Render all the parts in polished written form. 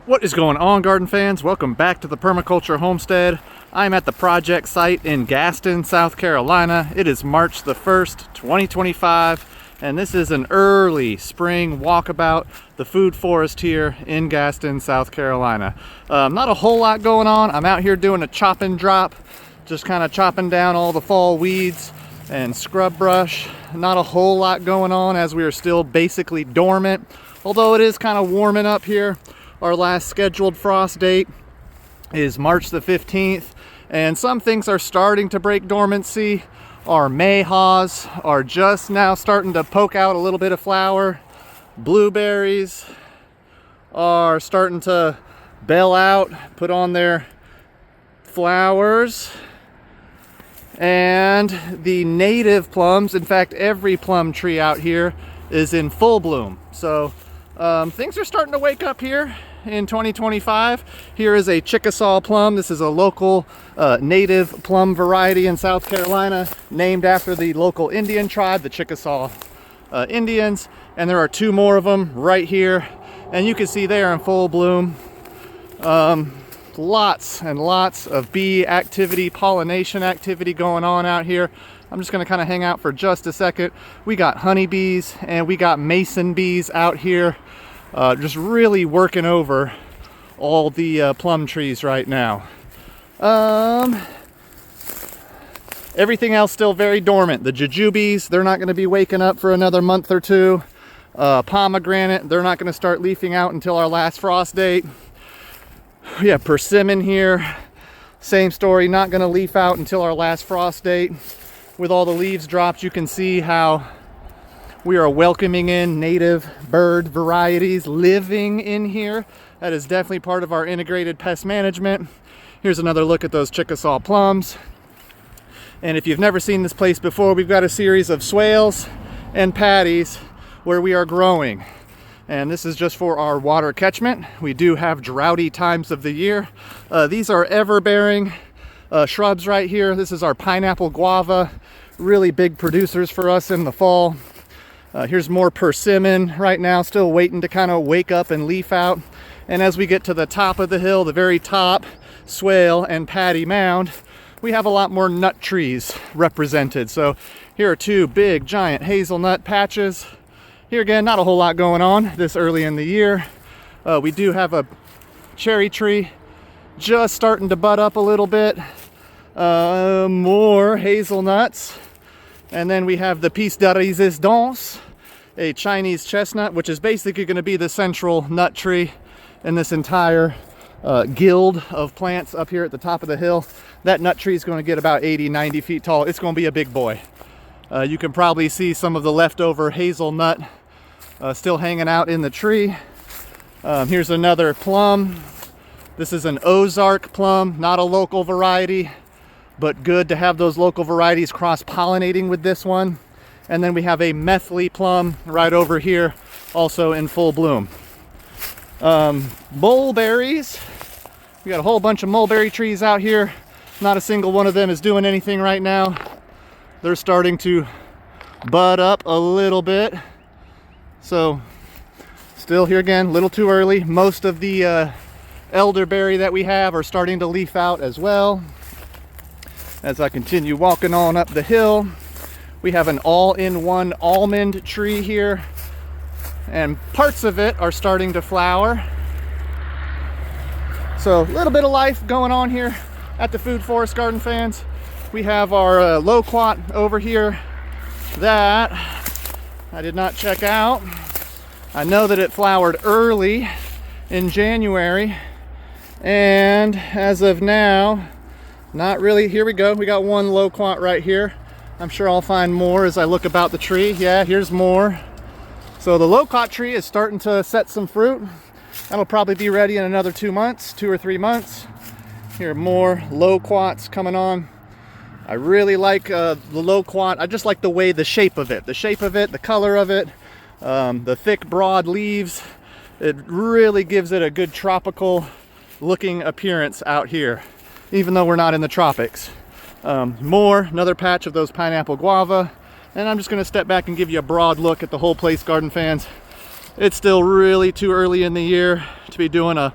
What is going on, garden fans? Welcome back to the Permaculture Homestead. I'm at the project site in Gaston, South Carolina. It is March the 1st, 2025, and this is an early spring walkabout, the food forest here in Gaston, South Carolina. Not a whole lot going on. I'm out here doing a chop and drop, just kind of chopping down all the fall weeds and scrub brush. Not a whole lot going on as we are still basically dormant, although it is kind of warming up here. Our last scheduled frost date is March the 15th, and some things are starting to break dormancy. Our mayhaws are just now starting to poke out a little bit of flower. Blueberries are starting to bell out, put on their flowers. And the native plums, in fact, every plum tree out here is in full bloom. So things are starting to wake up here in 2025. Here is a Chickasaw plum. This is a local native plum variety in South Carolina, named after the local Indian tribe, the Chickasaw Indians. And there are two more of them right here, and you can see they are in full bloom. Lots and lots of bee activity, pollination activity going on out here. I'm just going to kind of hang out for just a second. We got honeybees and we got mason bees out here, just really working over all the plum trees right now. Everything else still very dormant. The jujubes, they're not going to be waking up for another month or two. Pomegranate, they're not going to start leafing out until our last frost date. We have persimmon here. Same story, not going to leaf out until our last frost date. With all the leaves dropped, you can see how we are welcoming in native bird varieties living in here. That is definitely part of our integrated pest management. Here's another look at those Chickasaw plums. And if you've never seen this place before, we've got a series of swales and patties where we are growing. And this is just for our water catchment. We do have droughty times of the year. These are ever-bearing shrubs right here. This is our pineapple guava, really big producers for us in the fall. Here's more persimmon right now, still waiting to kind of wake up and leaf out. And as we get to the top of the hill, the very top, swale and patty mound, we have a lot more nut trees represented. So here are two big giant hazelnut patches. Here again, not a whole lot going on this early in the year. We do have a cherry tree just starting to bud up a little bit. More hazelnuts. And then we have the piece de resistance, a Chinese chestnut, which is basically going to be the central nut tree in this entire guild of plants up here at the top of the hill. That nut tree is going to get about 80, 90 feet tall. It's going to be a big boy. You can probably see some of the leftover hazelnut still hanging out in the tree. Here's another plum. This is an Ozark plum, not a local variety, but good to have those local varieties cross-pollinating with this one. And then we have a Methley plum right over here, also in full bloom. Mulberries. We got a whole bunch of mulberry trees out here. Not a single one of them is doing anything right now. They're starting to bud up a little bit. So still here again, a little too early. Most of the elderberry that we have are starting to leaf out as well. As I continue walking on up the hill, we have an all-in-one almond tree here, and parts of it are starting to flower. So a little bit of life going on here at the Food Forest Garden fans. We have our loquat over here that I did not check out. I know that it flowered early in January, and as of now, not really. Here we go. We got one loquat right here. I'm sure I'll find more as I look about the tree. Yeah, here's more. So the loquat tree is starting to set some fruit. That'll probably be ready in another 2 months, 2 or 3 months. Here are more loquats coming on. I really like the loquat. I just like the shape of it, the color of it, the thick, broad leaves. It really gives it a good tropical looking appearance out here, even though we're not in the tropics. Another patch of those pineapple guava. And I'm just going to step back and give you a broad look at the whole place, garden fans. It's still really too early in the year to be doing a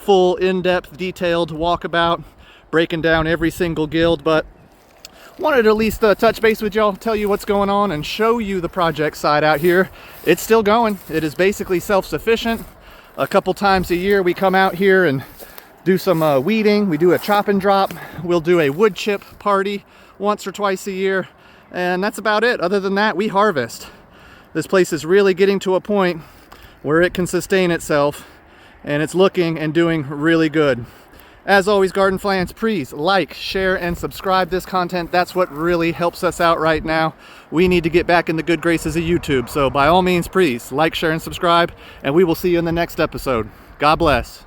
full, in-depth, detailed walkabout, breaking down every single guild, but wanted to at least touch base with y'all, tell you what's going on, and show you the project side out here. It's still going. It is basically self-sufficient. A couple times a year we come out here and do some weeding. We do a chop and drop. We'll do a wood chip party once or twice a year, and that's about it. Other than that, we harvest. This place is really getting to a point where it can sustain itself, and it's looking and doing really good. As always, Garden Fans, please like, share, and subscribe this content. That's what really helps us out right now. We need to get back in the good graces of YouTube. So by all means, please like, share, and subscribe, and we will see you in the next episode. God bless.